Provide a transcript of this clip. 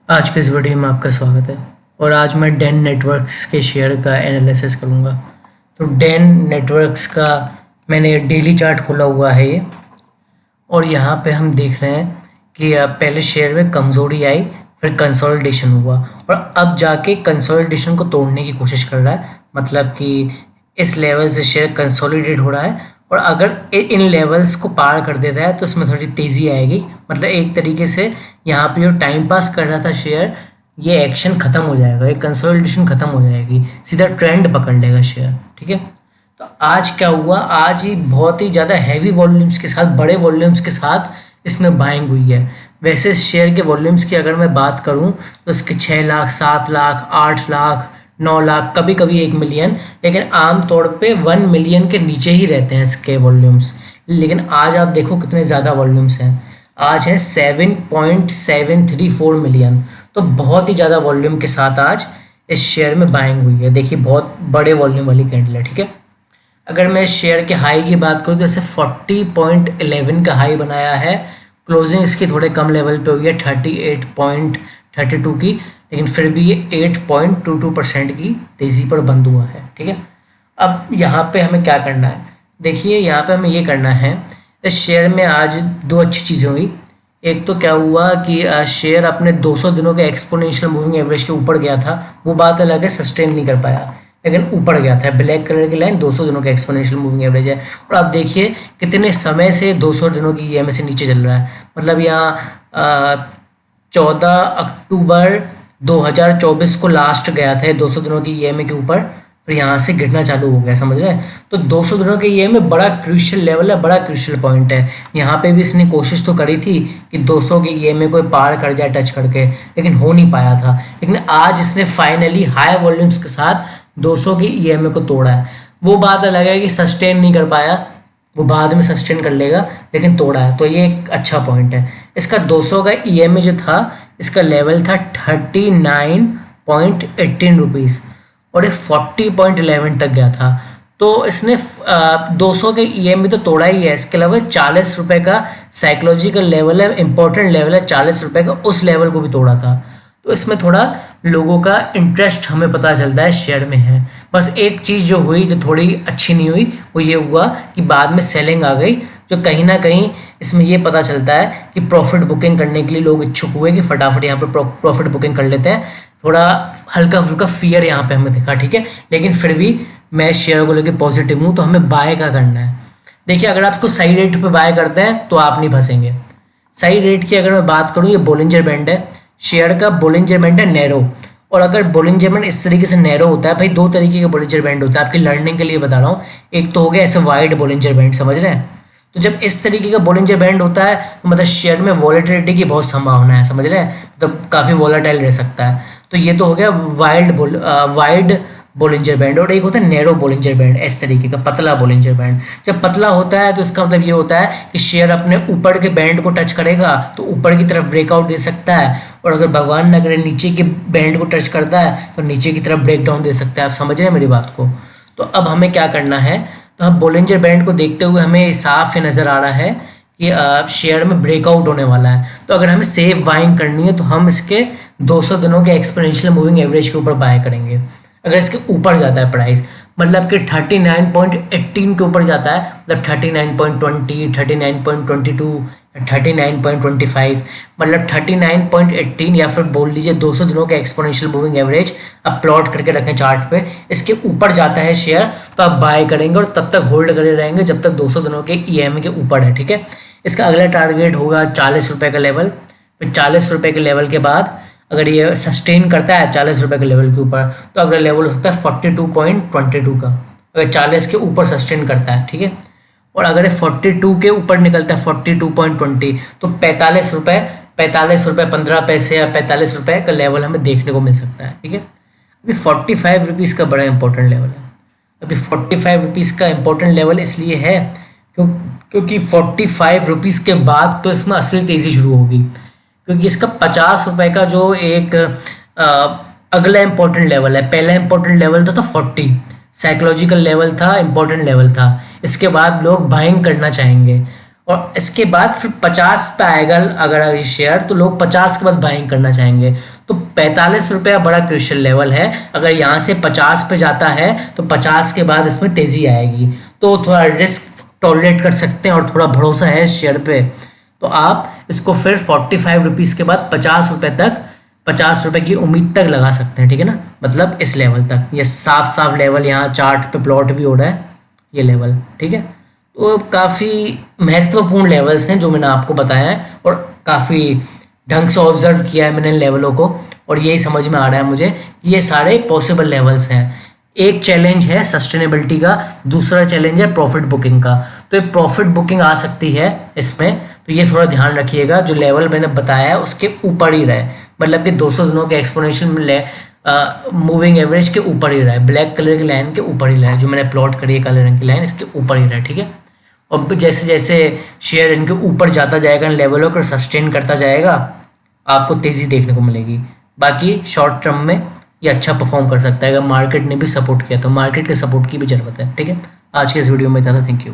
आज के इस वीडियो में आपका स्वागत है। और आज मैं डेन नेटवर्क्स के शेयर का एनालिसिस करूंगा। तो डेन नेटवर्क्स का मैंने डेली चार्ट खोला हुआ है ये, और यहाँ पे हम देख रहे हैं कि पहले शेयर में कमज़ोरी आई, फिर कंसोलिडेशन हुआ और अब जाके कंसोलिडेशन को तोड़ने की कोशिश कर रहा है। मतलब कि इस लेवल से शेयर कंसोलिडेट हो रहा है और अगर इन लेवल्स को पार कर देता है तो इसमें थोड़ी तेज़ी आएगी। मतलब एक तरीके से यहाँ पे जो टाइम पास कर रहा था शेयर, ये एक्शन ख़त्म हो जाएगा, ये कंसोलिडेशन ख़त्म हो जाएगी, सीधा ट्रेंड पकड़ लेगा शेयर। ठीक है, तो आज क्या हुआ, आज ही बहुत ही ज़्यादा हैवी वॉल्यूम्स के साथ, बड़े वॉल्यूम्स के साथ इसमें बाइंग हुई है। वैसे शेयर के वॉल्यूम्स की अगर मैं बात करूं तो इसके 6 लाख, 7 लाख, 8 लाख, 9 लाख, कभी कभी 1 मिलियन, लेकिन आमतौर पे 1 मिलियन के नीचे ही रहते हैं इसके वॉल्यूम्स। लेकिन आज आप देखो कितने ज़्यादा वॉल्यूम्स हैं, आज है 7.734 मिलियन। तो बहुत ही ज़्यादा वॉल्यूम के साथ आज इस शेयर में बाइंग हुई है। देखिए बहुत बड़े वॉल्यूम वाली कैंडल है। ठीक है, अगर मैं शेयर के हाई की बात करूँ तो ऐसे 40.11 का हाई बनाया है, क्लोजिंग इसकी थोड़े कम लेवल पे हुई है 38.32 की, लेकिन फिर भी ये 8.22% की तेज़ी पर बंद हुआ है। ठीक है, अब यहाँ पे हमें क्या करना है, देखिए यहाँ पे हमें ये करना है, इस शेयर में आज दो अच्छी चीज़ें हुई। एक तो क्या हुआ कि शेयर अपने 200 दिनों के एक्सपोनेंशियल मूविंग एवरेज के ऊपर गया था, वो बात अलग है, सस्टेन नहीं कर पाया, लेकिन ऊपर गया था। ब्लैक कलर की लाइन 200 दिनों का एक्सपोनेंशियल मूविंग एवरेज है, और आप देखिए कितने समय से 200 दिनों की ईएमए से नीचे चल रहा है। मतलब यहाँ 14 अक्टूबर 2024 को लास्ट गया था 200 दिनों की ईएमए के ऊपर, फिर यहाँ से गिरना चालू हो गया, समझ रहे हैं। तो 200 दिनों के ईएमए बड़ा क्रूशियल लेवल है, बड़ा क्रूशियल पॉइंट है। यहाँ पे भी इसने कोशिश तो करी थी कि 200 के ईएमए को पार कर जाए टच करके, लेकिन हो नहीं पाया था। लेकिन आज इसने फाइनली हाई वॉल्यूम्स के साथ 200 की ईएमए को तोड़ा है। वो बात अलग है कि सस्टेन नहीं कर पाया, वो बाद में सस्टेन कर लेगा, लेकिन तोड़ा है, तो ये एक अच्छा पॉइंट है। इसका 200 का ईएमए जो था, इसका लेवल था 39.18 रुपीज़ और ये 40.11 तक गया था। तो इसने 200 के ईएमए तो तोड़ा ही है, इसके अलावा 40 रुपये का साइकोलॉजिकल लेवल है, इंपॉर्टेंट लेवल है 40 रुपये का, उस लेवल को भी तोड़ा था। तो इसमें थोड़ा लोगों का इंटरेस्ट हमें पता चलता है शेयर में है। बस एक चीज़ जो हुई, जो थोड़ी अच्छी नहीं हुई, वो ये हुआ कि बाद में सेलिंग आ गई, जो कहीं ना कहीं इसमें ये पता चलता है कि प्रॉफिट बुकिंग करने के लिए लोग इच्छुक हुए कि फटाफट यहाँ पर प्रॉफिट बुकिंग कर लेते हैं। थोड़ा हल्का फुल्का फियर यहाँ पे हमें दिखा। ठीक है, लेकिन फिर भी मैं शेयर को लेकर पॉजिटिव हूँ। तो हमें बाय क्या करना है, देखिए अगर आप इसको सही रेट पे बाय करते हैं तो आप नहीं फंसेंगे। सही रेट की अगर मैं बात करूँ, ये बोलिंजर बैंड है, शेयर का बोलिंजर बैंड है नैरो। और अगर बोलिंजर बैंड इस तरीके से नैरो होता है, भाई दो तरीके के बोलिंजर बैंड होता है, आपकी लर्निंग के लिए बता रहा हूँ। एक तो हो गया ऐसे वाइड बोलिंजर बैंड, समझ रहे हैं। तो जब इस तरीके का बोलिंजर बैंड होता है तो मतलब शेयर में वॉलेटिलिटी की बहुत संभावना है, समझ रहे हैं, मतलब काफ़ी वॉलेटाइल रह सकता है। तो ये तो हो गया वाइड बोलिंजर बैंड। और एक होता है नैरो बोलिंजर बैंड, इस तरीके का पतला बोलिंजर बैंड। जब पतला होता है तो इसका मतलब ये होता है कि शेयर अपने ऊपर के बैंड को टच करेगा तो ऊपर की तरफ ब्रेकआउट दे सकता है, और अगर भगवान न करे नीचे के बैंड को टच करता है तो नीचे की तरफ ब्रेक डाउन दे सकता है। आप समझ रहे हैं मेरी बात को। तो अब हमें क्या करना है, तो हम बोलिंजर बैंड को देखते हुए हमें साफ नज़र आ रहा है कि शेयर में ब्रेकआउट होने वाला है। तो अगर हमें सेफ बाइंग करनी है तो हम इसके 200 दिनों के एक्सपोनेंशियल मूविंग एवरेज के ऊपर बाय करेंगे। अगर इसके ऊपर जाता है प्राइस, मतलब कि 39.18 के ऊपर जाता है, मतलब 39.20, 39.22, 39.25, मतलब 39.18, या फिर बोल लीजिए 200 दिनों के एक्सपोनेंशियल मूविंग एवरेज अब प्लॉट करके रखें चार्ट पे, इसके ऊपर जाता है शेयर तो आप बाय करेंगे और तब तक होल्ड करे रहेंगे जब तक 200 दिनों के ईएमए के ऊपर है। ठीक है, इसका अगला टारगेट होगा 40 रुपये का लेवल। फिर 40 रुपये के लेवल के बाद अगर ये सस्टेन करता है 40 रुपये के लेवल के ऊपर, तो अगला लेवल हो सकता है 42.22 का, अगर 40 के ऊपर सस्टेन करता है। ठीक है, और अगर 42 के ऊपर निकलता है 42.20, तो 45 रुपये 15 पैसे या 45 रुपये का लेवल हमें देखने को मिल सकता है। ठीक है, अभी 45 रुपीज़ का बड़ा इंपॉर्टेंट लेवल है। अभी 45 रुपीज़ का इंपॉर्टेंट लेवल इसलिए है क्योंकि 45 रुपीज़ के बाद तो इसमें असली तेज़ी शुरू होगी, क्योंकि इसका 50 रुपये का जो एक अगला इंपॉर्टेंट लेवल है, पहला इंपॉर्टेंट लेवल तो था 40, साइकोलॉजिकल लेवल था, इंपॉर्टेंट लेवल था। इसके बाद लोग बाइंग करना चाहेंगे, और इसके बाद फिर 50 पे आएगा अगर ये शेयर, तो लोग 50 के बाद बाइंग करना चाहेंगे। तो 45 रुपया बड़ा क्रिशियल लेवल है। अगर यहाँ से 50 पे जाता है तो 50 के बाद इसमें तेज़ी आएगी, तो थोड़ा रिस्क टॉलरेट कर सकते हैं और थोड़ा भरोसा है इस शेयर पे, तो आप इसको फिर 45 रुपीज़ के बाद 50 रुपये तक, 50 रुपये की उम्मीद तक लगा सकते हैं, ठीक है ना। मतलब इस लेवल तक, ये साफ साफ लेवल यहाँ चार्ट पे प्लॉट भी हो रहा है, ये लेवल, ठीक है। तो काफ़ी महत्वपूर्ण लेवल्स हैं जो मैंने आपको बताया है, और काफ़ी ढंग से ऑब्जर्व किया है मैंने इन लेवलों को, और यही समझ में आ रहा है मुझे कि ये सारे पॉसिबल लेवल्स हैं। एक चैलेंज है सस्टेनेबिलिटी का, दूसरा चैलेंज है प्रॉफिट बुकिंग का। तो एक प्रॉफिट बुकिंग आ सकती है इसमें, तो ये थोड़ा ध्यान रखिएगा, जो लेवल मैंने बताया है उसके ऊपर ही रहे, मतलब कि 200 दिनों के एक्सपोनेंशियल मूविंग एवरेज के ऊपर ही रहे, ब्लैक कलर की लाइन के ऊपर ही रहे, जो मैंने प्लॉट करी है काले रंग की लाइन, इसके ऊपर ही रहे, ठीक है। और जैसे जैसे शेयर इनके ऊपर जाता जाएगा, इन लेवलों को सस्टेन करता जाएगा, आपको तेज़ी देखने को मिलेगी। बाकी शॉर्ट टर्म में ये अच्छा परफॉर्म कर सकता है अगर मार्केट ने भी सपोर्ट किया, तो मार्केट के सपोर्ट की भी ज़रूरत है, ठीक है। आज के इस वीडियो में इतना था, थैंक यू।